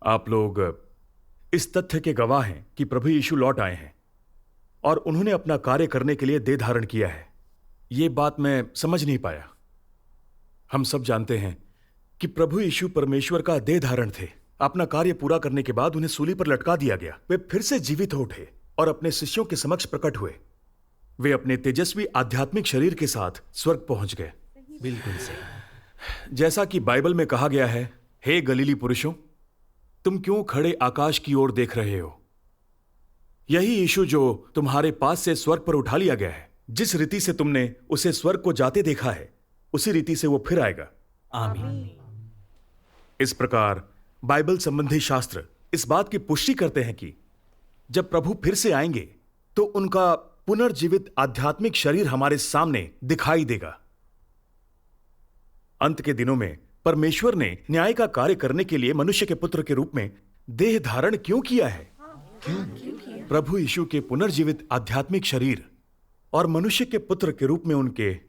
आप लोग इस तथ्य के गवाह हैं कि प्रभु यीशु लौट आए हैं और उन्होंने अपना कार्य करने के लिए देह धारण किया है। ये बात मैं समझ नहीं पाया। हम सब जानते हैं कि प्रभु यीशु परमेश्वर का देह धारण थे। अपना कार्य पूरा करने के बाद उन्हें सूली पर लटका दिया गया। वे फिर से जीवित हो उठे और अपने शिष्यों के समक्ष प्रकट हुए। वे अपने तेजस्वी आध्यात्मिक शरीर के साथ स्वर्ग पहुंच गए। बिल्कुल सही। जैसा कि बाइबल में कहा गया है, हे गलीली पुरुषों, तुम क्यों खड़े आकाश की ओर देख रहे हो? यही यीशु जो तुम्हारे पास से स्वर्ग पर उठा लिया गया है, जिस रीति से तुमने उसे स्वर्ग को जाते देखा है, उसी रीति से वो फिर आएगा। आमीन। इस प्रकार बाइबल संबंधी शास्त्र इस बात की पुष्टि करते हैं कि जब प्रभु फिर से आएंगे तो उनका पुनर्जीवित आध्यात्मिक शरीर हमारे सामने दिखाई देगा। अंत के दिनों में परमेश्वर ने न्याय का कार्य करने के लिए मनुष्य के पुत्र के रूप में देह धारण क्यों किया है? प्रभु यीशु के पुनर्जीवित आध्यात्मिक शरीर और मनुष्य के पुत्र के रूप में उनके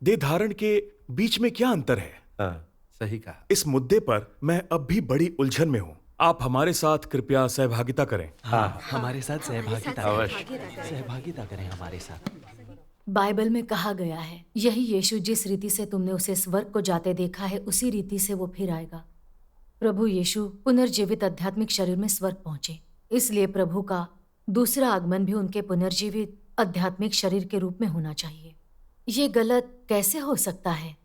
देह धारण के बीच में क्या अंतर है? सही कहा। इस मुद्दे पर मैं अब भी बड़ी उलझन में हूं। आप हमारे साथ कृपया सहभागिता करें। हाँ, हमारे साथ सहभागिता करें हमारे साथ। बाइबल में कहा गया है, यही यीशु जिस रीति से तुमने उसे स्वर्ग को जाते देखा है, उसी रीति से वो फिर आएगा। प्रभु यीशु पुनर्जीवित आध्यात्मिक शरीर में स्वर्ग पहुंचे, इसलिए प्रभु का दूसरा आगमन भी उनके पुनर्जीवित आध्यात्मिक शरीर के रूप में होना चाहिए। ये गलत कैसे हो सकता है?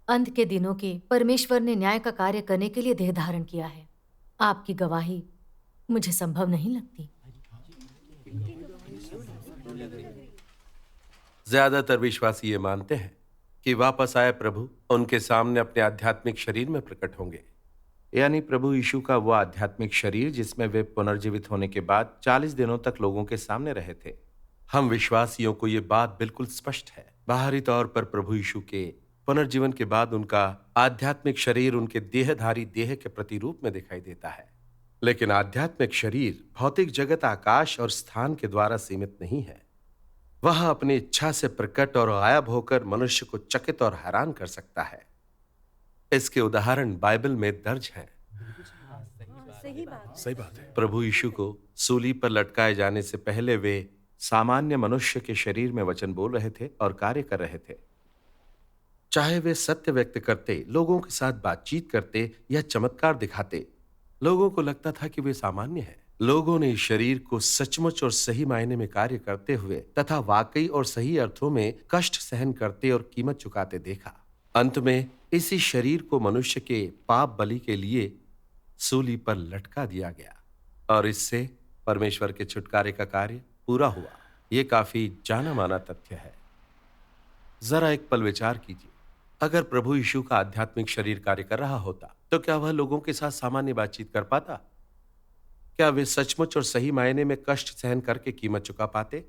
अंत के दिनों के परमेश्वर ने न्याय का कार्य करने के लिए देह धारण किया है। आपकी गवाही मुझे संभव नहीं लगती। ज्यादातर विश्वासी ये मानते हैं कि वापस आए प्रभु उनके सामने अपने आध्यात्मिक शरीर में प्रकट होंगे, यानी प्रभु यीशु का वो आध्यात्मिक शरीर जिसमें वे पुनर्जीवित होने के बाद 40 दिनों तक लोगों के सामने रहे थे। हम विश्वासियों को ये बात बिल्कुल स्पष्ट है। बाहरी तौर पर प्रभु यीशु के पुनर्जीवन के बाद उनका आध्यात्मिक शरीर उनके देहधारी देह के प्रतिरूप में दिखाई देता है, लेकिन आध्यात्मिक शरीर भौतिक जगत, आकाश और स्थान के द्वारा सीमित नहीं है। वह अपनी इच्छा से प्रकट और गायब होकर मनुष्य को चकित और हैरान कर सकता है। इसके उदाहरण बाइबल में दर्ज हैं। सही बात है। प्रभु यीशु को सूली पर लटकाए जाने से पहले वे सामान्य मनुष्य के शरीर में वचन बोल रहे थे और कार्य कर रहे थे। चाहे वे सत्य व्यक्त करते, लोगों के साथ बातचीत करते या चमत्कार दिखाते, लोगों को लगता था कि वे सामान्य हैं। लोगों ने इस शरीर को सचमुच और सही मायने में कार्य करते हुए तथा वाकई और सही अर्थों में कष्ट सहन करते और कीमत चुकाते देखा। अंत में इसी शरीर को मनुष्य के पाप बलि के लिए सूली पर लटका दिया गया और इससे परमेश्वर के छुटकारे का कार्य पूरा हुआ। यह काफी जाना माना तथ्य है। जरा एक पल विचार कीजिए, अगर प्रभु यीशु का आध्यात्मिक शरीर कार्य कर रहा होता तो क्या वह लोगों के साथ सामान्य बातचीत कर पाता? क्या वे सचमुच और सही मायने में कष्ट सहन करके कीमत चुका पाते?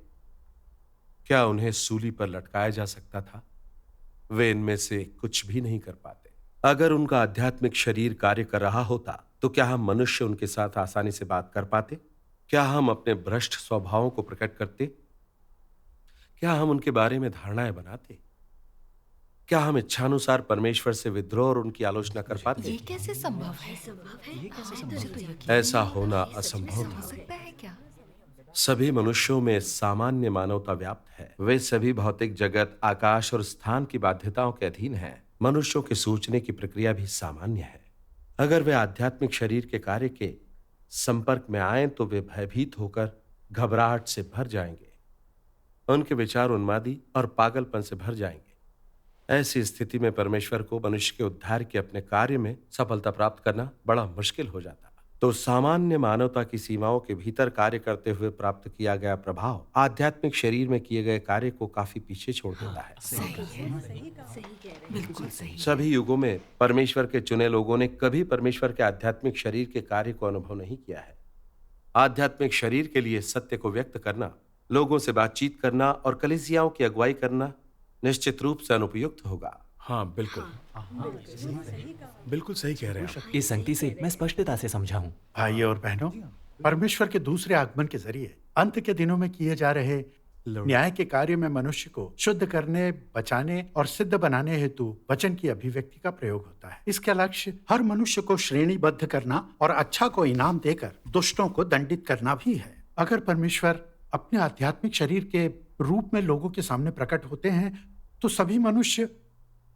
क्या उन्हें सूली पर लटकाया जा सकता था? वे इनमें से कुछ भी नहीं कर पाते। अगर उनका आध्यात्मिक शरीर कार्य कर रहा होता तो क्या हम मनुष्य उनके साथ आसानी से बात कर पाते? क्या हम अपने भ्रष्ट स्वभावों को प्रकट करते? क्या हम उनके बारे में धारणाएं बनाते? क्या हम इच्छानुसार परमेश्वर से विद्रोह और उनकी आलोचना कर पाते? ये कैसे संभव है? ऐसा होना असंभव था। सभी मनुष्यों में सामान्य मानवता व्याप्त है। वे सभी भौतिक जगत, आकाश और स्थान की बाध्यताओं के अधीन हैं। मनुष्यों के सोचने की प्रक्रिया भी सामान्य है। अगर वे आध्यात्मिक शरीर के कार्य के संपर्क में आए तो वे भयभीत होकर घबराहट से भर जाएंगे। उनके विचार उन्मादी और पागलपन से भर जाएंगे। ऐसी स्थिति में परमेश्वर को मनुष्य के उद्धार के अपने कार्य में सफलता प्राप्त करना बड़ा मुश्किल हो जाता। तो सामान्य मानवता की सीमाओं के भीतर कार्य करते हुए प्राप्त किया गया प्रभाव आध्यात्मिक शरीर में किए गए कार्य को काफी पीछे छोड़ देता है। बिल्कुल सही। सभी युगों में परमेश्वर के चुने लोगों ने कभी परमेश्वर के आध्यात्मिक शरीर के कार्य को अनुभव नहीं किया है। आध्यात्मिक शरीर के लिए सत्य को व्यक्त करना, लोगों से बातचीत करना और कलीसियाओं की अगुवाई करना निश्चित रूप से अनुपयुक्त होगा। हाँ, बिल्कुल। बिल्कुल सही कह रहे हैं। इस संगति से मैं स्पष्टता से समझाऊं। भाइयों और बहनों, परमेश्वर के दूसरे आगमन के जरिए अंत के दिनों में किए जा रहे न्याय के कार्य में मनुष्य को शुद्ध करने, बचाने और सिद्ध बनाने हेतु वचन की अभिव्यक्ति का प्रयोग होता है। इसका लक्ष्य हर मनुष्य को श्रेणीबद्ध करना और अच्छा को इनाम देकर दुष्टों को दंडित करना भी है। अगर परमेश्वर अपने आध्यात्मिक शरीर के रूप में लोगों के सामने प्रकट होते हैं तो सभी मनुष्य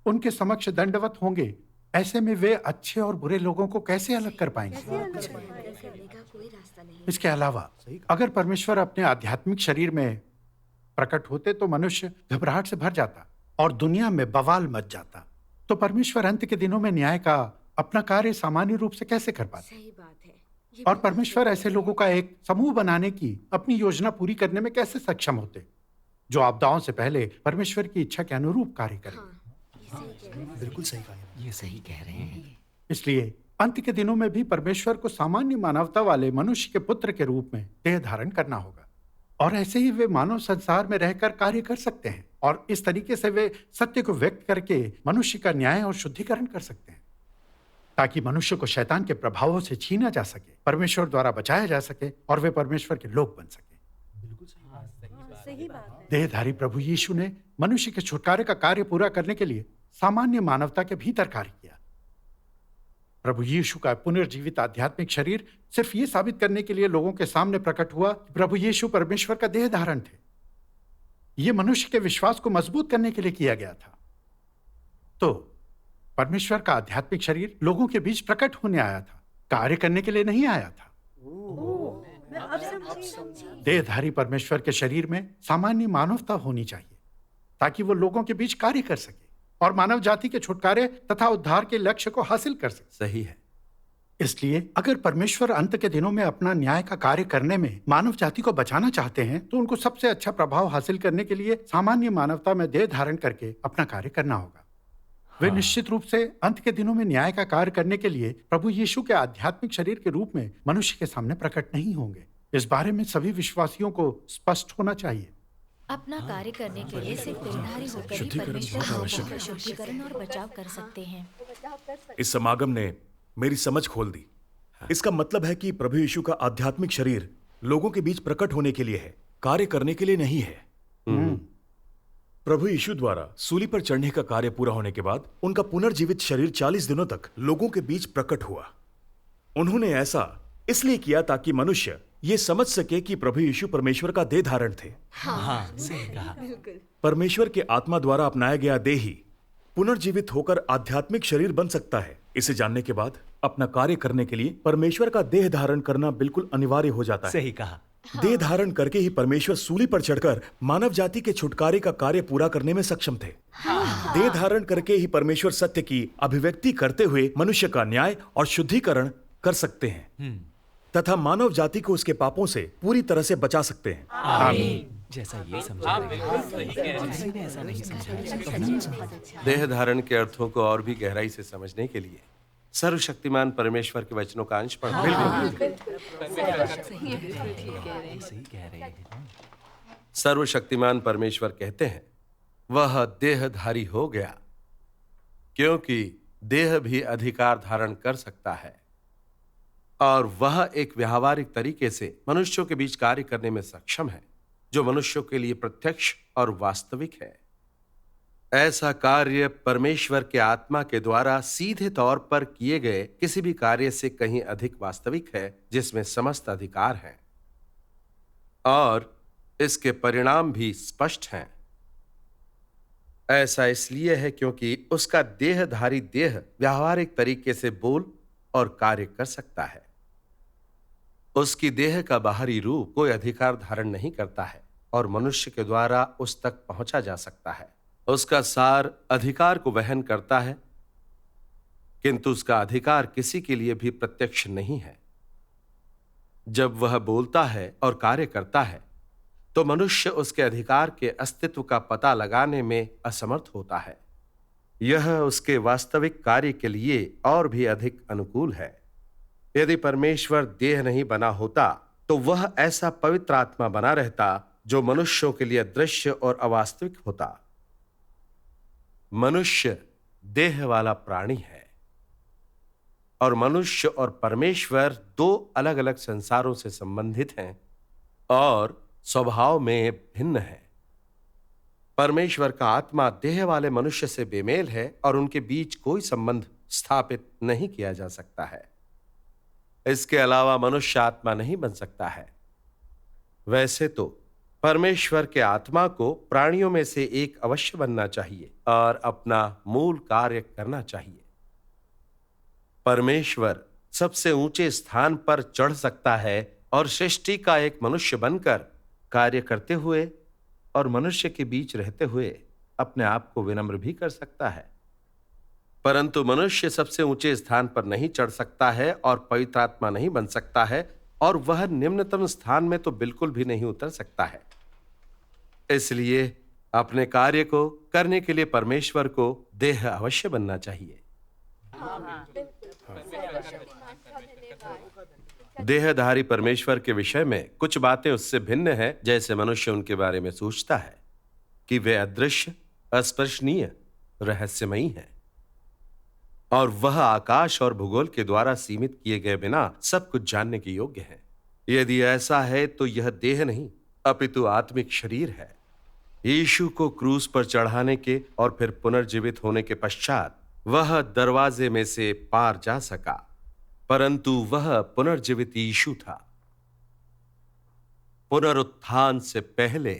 उनके समक्ष दंडवत होंगे। ऐसे में वे अच्छे और बुरे लोगों को कैसे अलग कर पाएंगे? इसके अलावा अगर परमेश्वर अपने आध्यात्मिक शरीर में प्रकट होते तो मनुष्य घबराहट से भर जाता और दुनिया में बवाल मच जाता। तो परमेश्वर अंत के दिनों में न्याय का अपना कार्य सामान्य रूप से कैसे कर पाते? सही बात है। और परमेश्वर ऐसे लोगों का एक समूह बनाने की अपनी योजना पूरी करने में कैसे सक्षम होते जो आपदाओं से पहले परमेश्वर की इच्छा के अनुरूप कार्य करें? बिल्कुल सही कहा, ये सही कह रहे हैं। इसलिए अंत के दिनों में भी परमेश्वर को सामान्य मानवता वाले मनुष्य के पुत्र के रूप में देह धारण करना होगा और ऐसे ही वे मानव संसार में रहकर कार्य कर सकते हैं और इस तरीके से वे सत्य को व्यक्त करके मनुष्य का न्याय और शुद्धिकरण कर सकते हैं ताकि मनुष्य को शैतान के प्रभावों से छीना जा सके, परमेश्वर द्वारा बचाया जा सके और वे परमेश्वर के लोग बन सके। देहधारी प्रभु यीशु ने मनुष्य के छुटकारे का कार्य पूरा करने के लिए सामान्य मानवता के भीतर कार्य किया। प्रभु यीशु का पुनर्जीवित आध्यात्मिक शरीर सिर्फ ये साबित करने के लिए लोगों के सामने प्रकट हुआ कि प्रभु यीशु परमेश्वर का देह धारण थे। यह मनुष्य के विश्वास को मजबूत करने के लिए किया गया था। तो परमेश्वर का आध्यात्मिक शरीर लोगों के बीच प्रकट होने आया था, कार्य करने के लिए नहीं आया था। देहधारी परमेश्वर के शरीर में सामान्य मानवता होनी चाहिए ताकि वो लोगों के बीच कार्य कर सके और मानव जाति के छुटकारे तथा उद्धार के लक्ष्य को हासिल कर सके। सही है। इसलिए अगर परमेश्वर अंत के दिनों में अपना न्याय का कार्य करने में मानव जाति को बचाना चाहते हैं तो उनको सबसे अच्छा प्रभाव हासिल करने के लिए सामान्य मानवता में देह धारण करके अपना कार्य करना होगा। वे निश्चित रूप से अंत के दिनों में न्याय का कार्य करने के लिए प्रभु यीशु के आध्यात्मिक शरीर के रूप में मनुष्य के सामने प्रकट नहीं होंगे। इस बारे में सभी विश्वासियों को स्पष्ट होना चाहिए। अपना कार्य करने के लिए सिर्फ देहधारी होकर ही परमेश्वर लोगों का शुद्धिकरण और बचाव कर सकते हैं। इस समागम ने मेरी समझ खोल दी। इसका मतलब है कि प्रभु यीशु का आध्यात्मिक शरीर लोगों के बीच प्रकट होने के लिए है, कार्य करने के लिए नहीं है। प्रभु यीशु द्वारा सूली पर चढ़ने का कार्य पूरा होने के बाद उनका पुनर्जीवित शरीर 40 दिनों तक लोगों के बीच प्रकट हुआ। उन्होंने ऐसा इसलिए किया ताकि मनुष्य ये समझ सके कि प्रभु यीशु परमेश्वर का देह धारण थे। हाँ, सही कहा। परमेश्वर के आत्मा द्वारा अपनाया गया देह ही पुनर्जीवित होकर आध्यात्मिक शरीर बन सकता है। इसे जानने के बाद अपना कार्य करने के लिए परमेश्वर का देह धारण करना बिल्कुल अनिवार्य हो जाता है। सही कहा। देह धारण करके ही परमेश्वर सूली पर चढ़कर मानव जाति के छुटकारे का कार्य पूरा करने में सक्षम थे। देह धारण करके ही परमेश्वर सत्य की अभिव्यक्ति करते हुए मनुष्य का न्याय और शुद्धिकरण कर सकते हैं तथा मानव जाति को उसके पापों से पूरी तरह से बचा सकते हैं। आमीन। जैसा ये समझा रहे हैं, किसी ने ऐसा नहीं समझा। देह धारण के अर्थों को और भी गहराई से समझने के लिए सर्वशक्तिमान परमेश्वर के वचनों का अंश पढ़ो। सही कह रहे हैं। सर्वशक्तिमान परमेश्वर कहते हैं, वह देहधारी हो गया क्योंकि देह भी अधिकार धारण कर सकता है और वह एक व्यावहारिक तरीके से मनुष्यों के बीच कार्य करने में सक्षम है जो मनुष्यों के लिए प्रत्यक्ष और वास्तविक है। ऐसा कार्य परमेश्वर के आत्मा के द्वारा सीधे तौर पर किए गए किसी भी कार्य से कहीं अधिक वास्तविक है जिसमें समस्त अधिकार हैं और इसके परिणाम भी स्पष्ट हैं। ऐसा इसलिए है क्योंकि उसका देहधारी देह व्यावहारिक तरीके से बोल और कार्य कर सकता है। उसकी देह का बाहरी रूप कोई अधिकार धारण नहीं करता है और मनुष्य के द्वारा उस तक पहुंचा जा सकता है। उसका सार अधिकार को वहन करता है किंतु उसका अधिकार किसी के लिए भी प्रत्यक्ष नहीं है। जब वह बोलता है और कार्य करता है तो मनुष्य उसके अधिकार के अस्तित्व का पता लगाने में असमर्थ होता है। यह उसके वास्तविक कार्य के लिए और भी अधिक अनुकूल है। यदि परमेश्वर देह नहीं बना होता तो वह ऐसा पवित्र आत्मा बना रहता जो मनुष्यों के लिए दृश्य और अवास्तविक होता। मनुष्य देह वाला प्राणी है और मनुष्य और परमेश्वर दो अलग अलग संसारों से संबंधित हैं और स्वभाव में भिन्न हैं। परमेश्वर का आत्मा देह वाले मनुष्य से बेमेल है और उनके बीच कोई संबंध स्थापित नहीं किया जा सकता है। इसके अलावा मनुष्य आत्मा नहीं बन सकता है। वैसे तो परमेश्वर के आत्मा को प्राणियों में से एक अवश्य बनना चाहिए और अपना मूल कार्य करना चाहिए। परमेश्वर सबसे ऊंचे स्थान पर चढ़ सकता है और सृष्टि का एक मनुष्य बनकर कार्य करते हुए और मनुष्य के बीच रहते हुए अपने आप को विनम्र भी कर सकता है। परंतु मनुष्य सबसे ऊंचे स्थान पर नहीं चढ़ सकता है और पवित्र आत्मा नहीं बन सकता है और वह निम्नतम स्थान में तो बिल्कुल भी नहीं उतर सकता है। इसलिए अपने कार्य को करने के लिए परमेश्वर को देह अवश्य बनना चाहिए। देहधारी परमेश्वर के विषय में कुछ बातें उससे भिन्न है, जैसे मनुष्य उनके बारे में सोचता है कि वे अदृश्य, अस्पर्शनीय, रहस्यमयी हैं और वह आकाश और भूगोल के द्वारा सीमित किए गए बिना सब कुछ जानने के योग्य है। यदि ऐसा है तो यह देह नहीं अपितु आत्मिक शरीर है। यीशु को क्रूस पर चढ़ाने के और फिर पुनर्जीवित होने के पश्चात वह दरवाजे में से पार जा सका, परंतु वह पुनर्जीवित यीशु था। पुनरुत्थान से पहले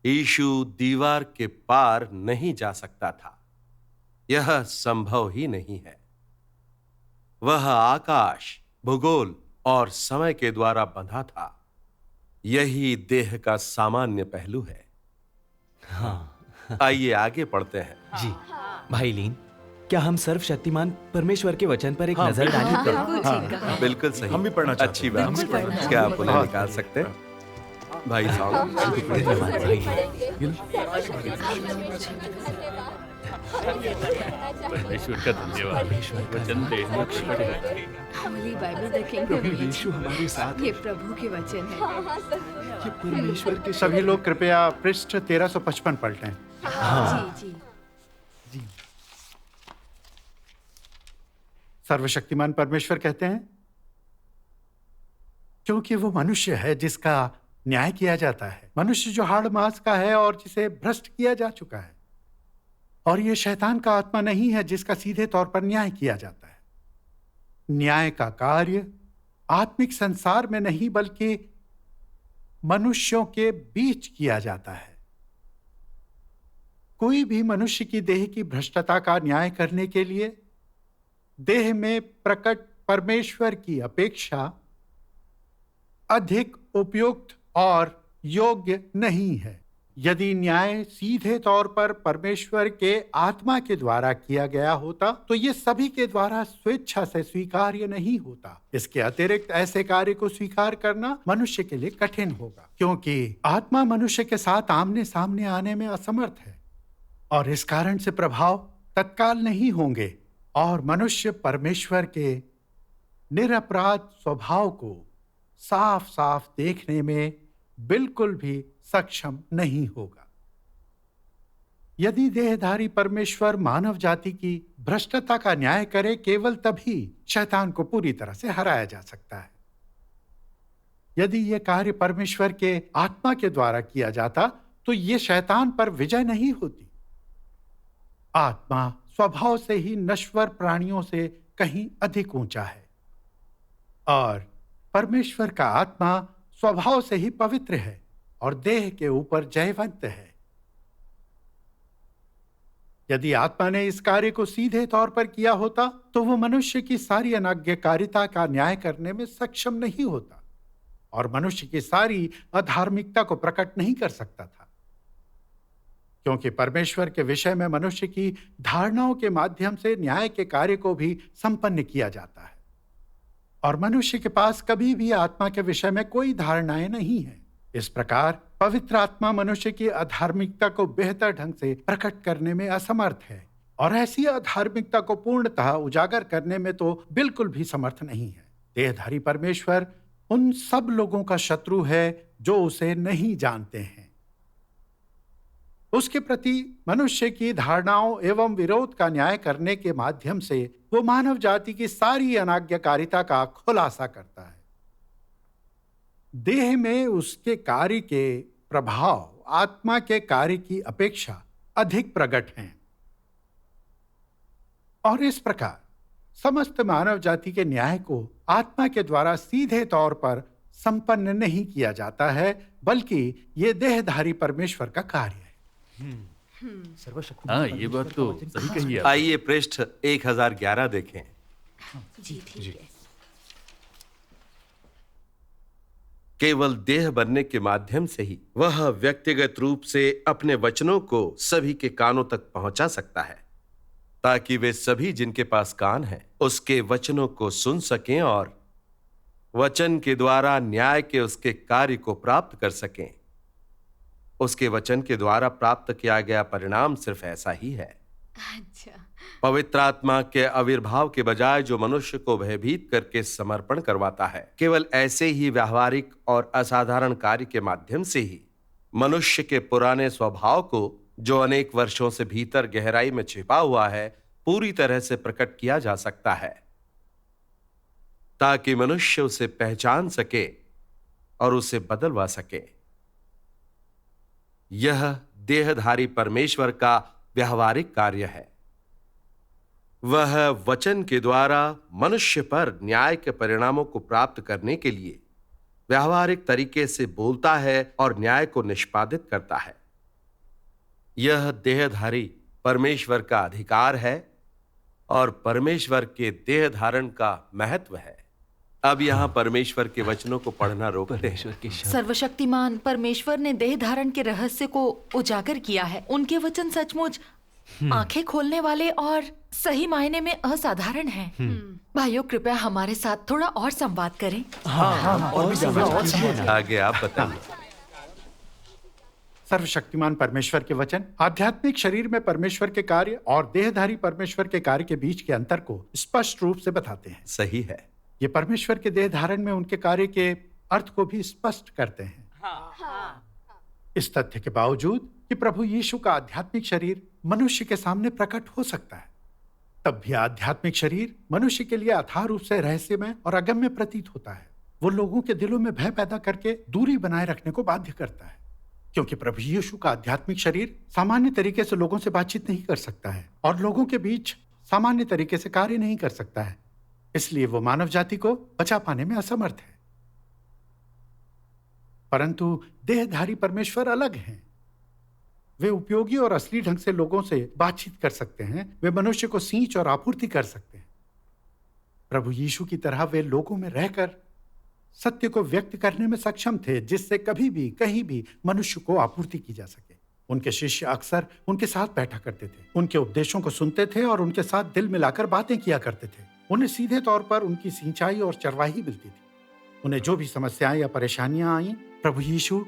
यीशु दीवार के पार नहीं जा सकता था। यह संभव ही नहीं है। वह आकाश, भूगोल और समय के द्वारा बंधा था। यही देह का सामान्य पहलू है। हाँ। आइए आगे पढ़ते हैं। जी भाई लीन, क्या हम सर्वशक्तिमान परमेश्वर के वचन पर एक नजर डालें? बिल्कुल सही। हम भी पढ़ना चाहते अच्छी बात। क्या आप उन्हें निकाल सकते हैं? भाई साहब, धन्यवाद भाई लीन। परमेश्वर का धन्यवाद। वचन देने होली बाइबल देखेंगे। प्रभु यीशु हमारे साथ ये प्रभु के वचन है। ये परमेश्वर के सभी लोग कृपया पृष्ठ 1355 पलटें। हाँ। जी जी। सर्वशक्तिमान परमेश्वर कहते हैं, क्योंकि वो मनुष्य है जिसका न्याय किया जाता है, मनुष्य जो हाड़ मांस का है और जिसे भ्रष्ट किया जा चुका है। और ये शैतान का आत्मा नहीं है जिसका सीधे तौर पर न्याय किया जाता है। न्याय का कार्य आत्मिक संसार में नहीं बल्कि मनुष्यों के बीच किया जाता है। कोई भी मनुष्य की देह की भ्रष्टता का न्याय करने के लिए देह में प्रकट परमेश्वर की अपेक्षा अधिक उपयुक्त और योग्य नहीं है। यदि न्याय सीधे तौर पर परमेश्वर के आत्मा के द्वारा किया गया होता तो ये सभी के द्वारा स्वेच्छा से स्वीकार्य नहीं होता। इसके अतिरिक्त ऐसे कार्य को स्वीकार करना मनुष्य के लिए कठिन होगा, क्योंकि आत्मा मनुष्य के साथ आमने सामने आने में असमर्थ है और इस कारण से प्रभाव तत्काल नहीं होंगे और मनुष्य परमेश्वर के निरपराध स्वभाव को साफ साफ देखने में बिल्कुल भी सक्षम नहीं होगा। यदि देहधारी परमेश्वर मानव जाति की भ्रष्टता का न्याय करे, केवल तभी शैतान को पूरी तरह से हराया जा सकता है। यदि यह कार्य परमेश्वर के आत्मा के द्वारा किया जाता तो यह शैतान पर विजय नहीं होती। आत्मा स्वभाव से ही नश्वर प्राणियों से कहीं अधिक ऊंचा है और परमेश्वर का आत्मा स्वभाव से ही पवित्र है और देह के ऊपर जयवंत है। यदि आत्मा ने इस कार्य को सीधे तौर पर किया होता तो वो मनुष्य की सारी अनाज्ञाकारिता का न्याय करने में सक्षम नहीं होता और मनुष्य की सारी अधार्मिकता को प्रकट नहीं कर सकता था, क्योंकि परमेश्वर के विषय में मनुष्य की धारणाओं के माध्यम से न्याय के कार्य को भी संपन्न किया जाता है और मनुष्य के पास कभी भी आत्मा के विषय में कोई धारणाएं नहीं है। इस प्रकार पवित्र आत्मा मनुष्य की अधार्मिकता को बेहतर ढंग से प्रकट करने में असमर्थ है और ऐसी अधार्मिकता को पूर्णतः उजागर करने में तो बिल्कुल भी समर्थ नहीं है। देहधारी परमेश्वर उन सब लोगों का शत्रु है जो उसे नहीं जानते हैं। उसके प्रति मनुष्य की धारणाओं एवं विरोध का न्याय करने के माध्यम से वो मानव जाति की सारी अनाज्ञाकारिता का खुलासा करता है। देह में उसके कार्य के प्रभाव आत्मा के कार्य की अपेक्षा अधिक प्रकट हैं और इस प्रकार समस्त मानव जाति के न्याय को आत्मा के द्वारा सीधे तौर पर संपन्न नहीं किया जाता है, बल्कि ये देहधारी परमेश्वर का कार्य है। हाँ, ये बात तो सही कही आप। आइए पृष्ठ 1011 देखें। जी ठीक है। केवल देह बनने के माध्यम से ही वह व्यक्तिगत रूप से अपने वचनों को सभी के कानों तक पहुंचा सकता है, ताकि वे सभी जिनके पास कान हैं उसके वचनों को सुन सकें और वचन के द्वारा न्याय के उसके कार्य को प्राप्त कर सकें। उसके वचन के द्वारा प्राप्त किया गया परिणाम सिर्फ ऐसा ही है। अच्छा। पवित्र आत्मा के आविर्भाव के बजाय जो मनुष्य को भयभीत करके समर्पण करवाता है, केवल ऐसे ही व्यावहारिक और असाधारण कार्य के माध्यम से ही मनुष्य के पुराने स्वभाव को, जो अनेक वर्षों से भीतर गहराई में छिपा हुआ है, पूरी तरह से प्रकट किया जा सकता है, ताकि मनुष्य उसे पहचान सके और उसे बदलवा सके। यह देहधारी परमेश्वर का व्यावहारिक कार्य है। वह वचन के द्वारा मनुष्य पर न्याय के परिणामों को प्राप्त करने के लिए व्यावहारिक तरीके से बोलता है और न्याय को निष्पादित करता है। यह देहधारी परमेश्वर का अधिकार है और परमेश्वर के देह धारण का महत्व है। अब यहां परमेश्वर के वचनों को पढ़ना रोकते हैं। सर्वशक्तिमान परमेश्वर ने देह धारण के रहस्य को उजागर किया है। उनके वचन सचमुच आंखें खोलने वाले और सही मायने में असाधारण हैं। भाइयों, कृपया हमारे साथ थोड़ा और संवाद करें। और भी जानना आगे आप बताइए। सर्वशक्तिमान परमेश्वर के वचन आध्यात्मिक शरीर में परमेश्वर के कार्य और देहधारी परमेश्वर के कार्य के बीच के अंतर को स्पष्ट रूप से बताते हैं। सही है। ये परमेश्वर के देह धारण में उनके कार्य के अर्थ को भी स्पष्ट करते हैं। इस तथ्य के बावजूद कि प्रभु यीशु का आध्यात्मिक शरीर मनुष्य के सामने प्रकट हो सकता है, तब भी आध्यात्मिक शरीर मनुष्य के लिए अथाह रूप से रहस्यमय और अगम्य प्रतीत होता है। वो लोगों के दिलों में भय पैदा करके दूरी बनाए रखने को बाध्य करता है, क्योंकि प्रभु यीशु का आध्यात्मिक शरीर सामान्य तरीके से लोगों से बातचीत नहीं कर सकता है और लोगों के बीच सामान्य तरीके से कार्य नहीं कर सकता है। इसलिए वो मानव जाति को बचा पाने में असमर्थ है। परंतु देहधारी परमेश्वर अलग हैं। वे उपयोगी और असली ढंग से लोगों से बातचीत कर सकते हैं। वे मनुष्य को सींच और आपूर्ति कर सकते हैं। प्रभु यीशु की तरह वे लोगों में रहकर सत्य को व्यक्त करने में सक्षम थे, जिससे कभी भी कहीं भी मनुष्य को आपूर्ति की जा सके। उनके शिष्य अक्सर उनके साथ बैठा करते थे, उनके उपदेशों को सुनते थे और उनके साथ दिल मिलाकर बातें किया करते थे। उन्हें सीधे तौर पर उनकी सिंचाई और चरवाही मिलती थी। उन्हें जो भी समस्याएं या परेशानियां आईं, प्रभु यीशु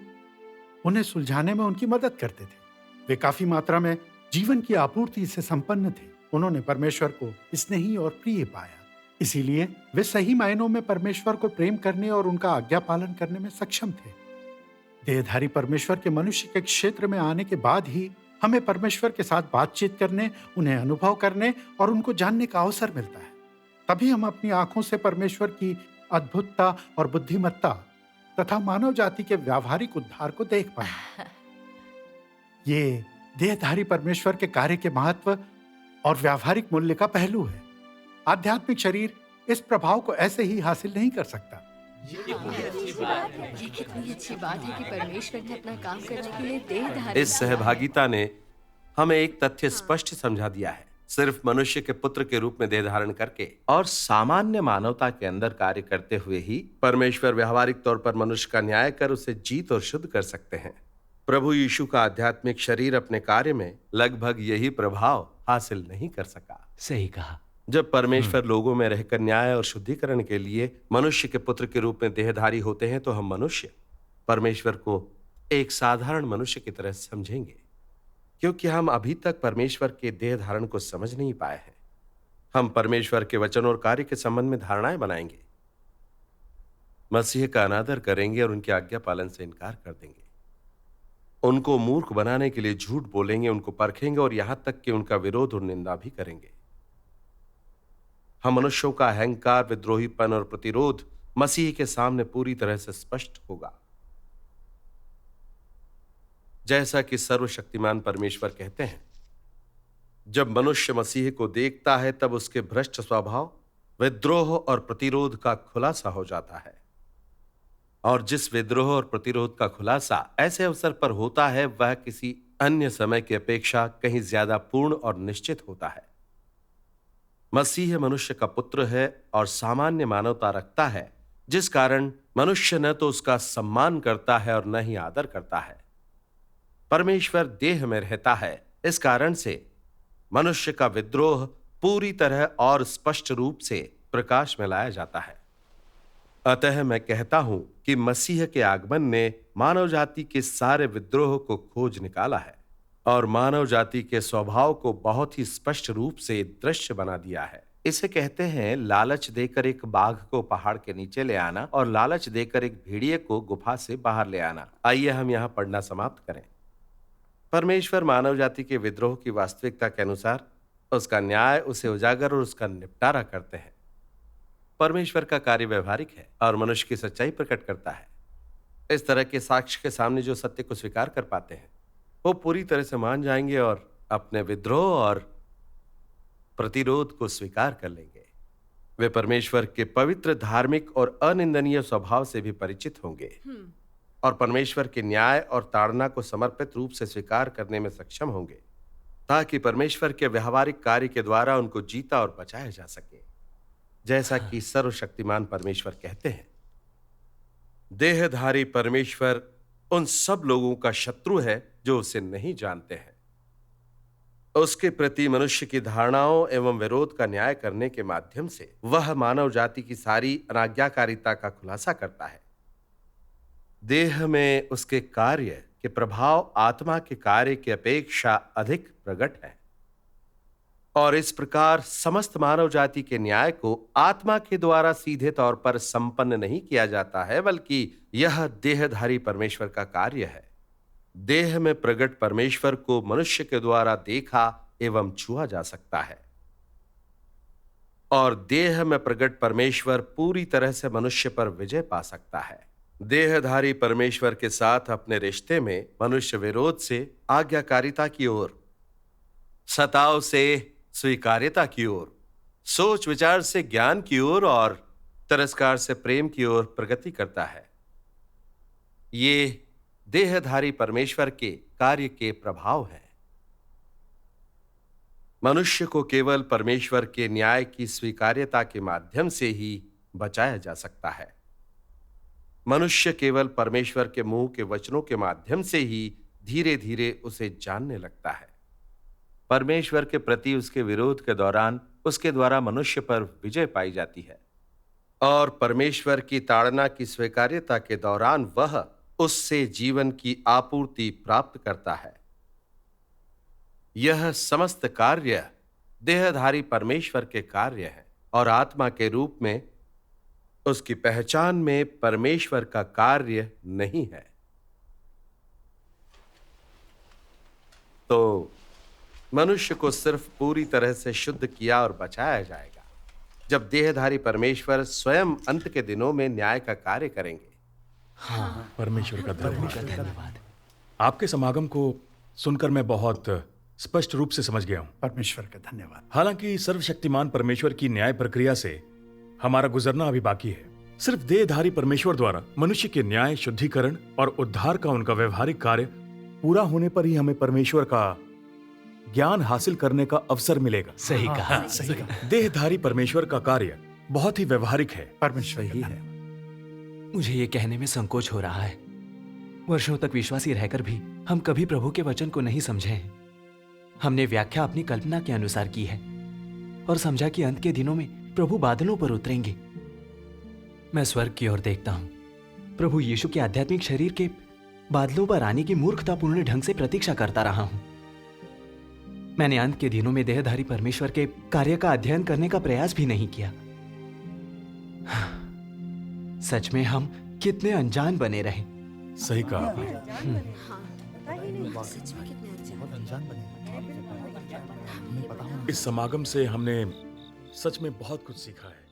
उन्हें सुलझाने में उनकी मदद करते थे। वे काफी मात्रा में जीवन की आपूर्ति से संपन्न थे। उन्होंने परमेश्वर को स्नेही और प्रिय पाया, इसीलिए वे सही मायनों में परमेश्वर को प्रेम करने और उनका आज्ञा पालन करने में सक्षम थे। देहधारी परमेश्वर के मनुष्य के क्षेत्र में आने के बाद ही हमें परमेश्वर के साथ बातचीत करने, उन्हें अनुभव करने और उनको जानने का अवसर मिलता है। तभी हम अपनी आंखों से परमेश्वर की अद्भुतता और बुद्धिमत्ता तथा मानव जाति के व्यावहारिक उद्धार को देख पाए। ये देहधारी परमेश्वर के कार्य के महत्व और व्यावहारिक मूल्य का पहलू है। आध्यात्मिक शरीर इस प्रभाव को ऐसे ही हासिल नहीं कर सकता। ये कितनी अच्छी बात है कि परमेश्वर ने अपना काम करने के लिए देह धारण। इस सहभागिता ने हमें एक तथ्य स्पष्ट समझा दिया है। सिर्फ मनुष्य के पुत्र के रूप में देह धारण करके और सामान्य मानवता के अंदर कार्य करते हुए ही परमेश्वर व्यावहारिक तौर पर मनुष्य का न्याय कर उसे जीत और शुद्ध कर सकते हैं। प्रभु यीशु का आध्यात्मिक शरीर अपने कार्य में लगभग यही प्रभाव हासिल नहीं कर सका। सही कहा। जब परमेश्वर लोगों में रहकर न्याय और शुद्धिकरण के लिए मनुष्य के पुत्र के रूप में देहधारी होते हैं, तो हम मनुष्य परमेश्वर को एक साधारण मनुष्य की तरह समझेंगे, क्योंकि हम अभी तक परमेश्वर के देह धारण को समझ नहीं पाए हैं। हम परमेश्वर के वचन और कार्य के संबंध में धारणाएं बनाएंगे, मसीह का अनादर करेंगे और उनकी आज्ञा पालन से इनकार कर देंगे। उनको मूर्ख बनाने के लिए झूठ बोलेंगे, उनको परखेंगे और यहां तक कि उनका विरोध और निंदा भी करेंगे। हम मनुष्यों का अहंकार, विद्रोहीपन और प्रतिरोध मसीह के सामने पूरी तरह से स्पष्ट होगा। जैसा कि सर्वशक्तिमान परमेश्वर कहते हैं, जब मनुष्य मसीह को देखता है तब उसके भ्रष्ट स्वभाव, विद्रोह और प्रतिरोध का खुलासा हो जाता है। और जिस विद्रोह और प्रतिरोध का खुलासा ऐसे अवसर पर होता है वह किसी अन्य समय की अपेक्षा कहीं ज्यादा पूर्ण और निश्चित होता है। मसीह मनुष्य का पुत्र है और सामान्य मानवता रखता है, जिस कारण मनुष्य न तो उसका सम्मान करता है और न ही आदर करता है। परमेश्वर देह में रहता है, इस कारण से मनुष्य का विद्रोह पूरी तरह और स्पष्ट रूप से प्रकाश में लाया जाता है। अतः मैं कहता हूं कि मसीह के आगमन ने मानव जाति के सारे विद्रोह को खोज निकाला है और मानव जाति के स्वभाव को बहुत ही स्पष्ट रूप से दृश्य बना दिया है। इसे कहते हैं लालच देकर एक बाघ को पहाड़ के नीचे ले आना और लालच देकर एक भेड़िए को गुफा से बाहर ले आना। आइए हम यहां पढ़ना समाप्त करें। परमेश्वर मानव जाति के विद्रोह की वास्तविकता के अनुसार उसका न्याय, उसे उजागर और उसका निपटारा करते हैं। परमेश्वर का कार्य व्यवहारिक है और मनुष्य की सच्चाई प्रकट करता है। इस तरह के साक्ष्य के सामने जो सत्य को स्वीकार कर पाते हैं वो पूरी तरह से मान जाएंगे और अपने विद्रोह और प्रतिरोध को स्वीकार कर लेंगे। वे परमेश्वर के पवित्र, धार्मिक और अनिंदनीय स्वभाव से भी परिचित होंगे और परमेश्वर के न्याय और ताड़ना को समर्पित रूप से स्वीकार करने में सक्षम होंगे, ताकि परमेश्वर के व्यवहारिक कार्य के द्वारा उनको जीता और बचाया जा सके। जैसा कि सर्वशक्तिमान परमेश्वर कहते हैं, देहधारी परमेश्वर उन सब लोगों का शत्रु है जो उसे नहीं जानते हैं। उसके प्रति मनुष्य की धारणाओं एवं विरोध का न्याय करने के माध्यम से वह मानव जाति की सारी अनाज्ञाकारिता का खुलासा करता है। देह में उसके कार्य के प्रभाव आत्मा के कार्य की अपेक्षा अधिक प्रकट है और इस प्रकार समस्त मानव जाति के न्याय को आत्मा के द्वारा सीधे तौर पर संपन्न नहीं किया जाता है, बल्कि यह देहधारी परमेश्वर का कार्य है। देह में प्रकट परमेश्वर को मनुष्य के द्वारा देखा एवं छुआ जा सकता है और देह में प्रकट परमेश्वर पूरी तरह से मनुष्य पर विजय पा सकता है। देहधारी परमेश्वर के साथ अपने रिश्ते में मनुष्य विरोध से आज्ञाकारिता की ओर, सताव से स्वीकार्यता की ओर, सोच विचार से ज्ञान की ओर और तिरस्कार से प्रेम की ओर प्रगति करता है। ये देहधारी परमेश्वर के कार्य के प्रभाव हैं। मनुष्य को केवल परमेश्वर के न्याय की स्वीकार्यता के माध्यम से ही बचाया जा सकता है। मनुष्य केवल परमेश्वर के मुंह के वचनों के माध्यम से ही धीरे धीरे उसे जानने लगता है। परमेश्वर के प्रति उसके विरोध के दौरान उसके द्वारा मनुष्य पर विजय पाई जाती है और परमेश्वर की ताड़ना की स्वीकार्यता के दौरान वह उससे जीवन की आपूर्ति प्राप्त करता है। यह समस्त कार्य देहधारी परमेश्वर के कार्य है और आत्मा के रूप में उसकी पहचान में परमेश्वर का कार्य नहीं है। तो मनुष्य को सिर्फ पूरी तरह से शुद्ध किया और बचाया जाएगा जब देहधारी परमेश्वर स्वयं अंत के दिनों में न्याय का कार्य करेंगे। हाँ, परमेश्वर का धन्यवाद। आपके समागम को सुनकर मैं बहुत स्पष्ट रूप से समझ गया हूं। परमेश्वर का धन्यवाद। हालांकि सर्वशक्तिमान परमेश्वर की न्याय प्रक्रिया से हमारा गुजरना अभी बाकी है। सिर्फ देहधारी परमेश्वर द्वारा मनुष्य के न्याय, शुद्धिकरण और उद्धार का उनका व्यवहारिक कार्य पूरा होने पर ही हमें परमेश्वर का ज्ञान हासिल करने का अवसर मिलेगा। सही कहा। सही कहा। देहधारी परमेश्वर का कार्य बहुत ही व्यवहारिक है। परमेश्वर सही का है। धन्यवाद। मुझे ये कहने में संकोच हो रहा है, वर्षों तक विश्वासी रहकर भी हम कभी प्रभु के वचन को नहीं समझे हैं। हमने व्याख्या अपनी कल्पना के अनुसार की है और समझा कि अंत के दिनों में प्रभु बादलों पर उतरेंगे। मैं स्वर्ग की ओर देखता हूं, प्रभु यीशु के आध्यात्मिक शरीर के बादलों पर आने की मूर्खतापूर्ण ढंग से प्रतीक्षा करता रहा हूं। मैंने अंत के दिनों में देहधारी परमेश्वर के कार्य का अध्ययन करने का प्रयास भी नहीं किया। सच में हम कितने अनजान बने रहे। सही कहा आपने। सच में कितने अनजान इस समागम से हमने सच में बहुत कुछ सीखा है।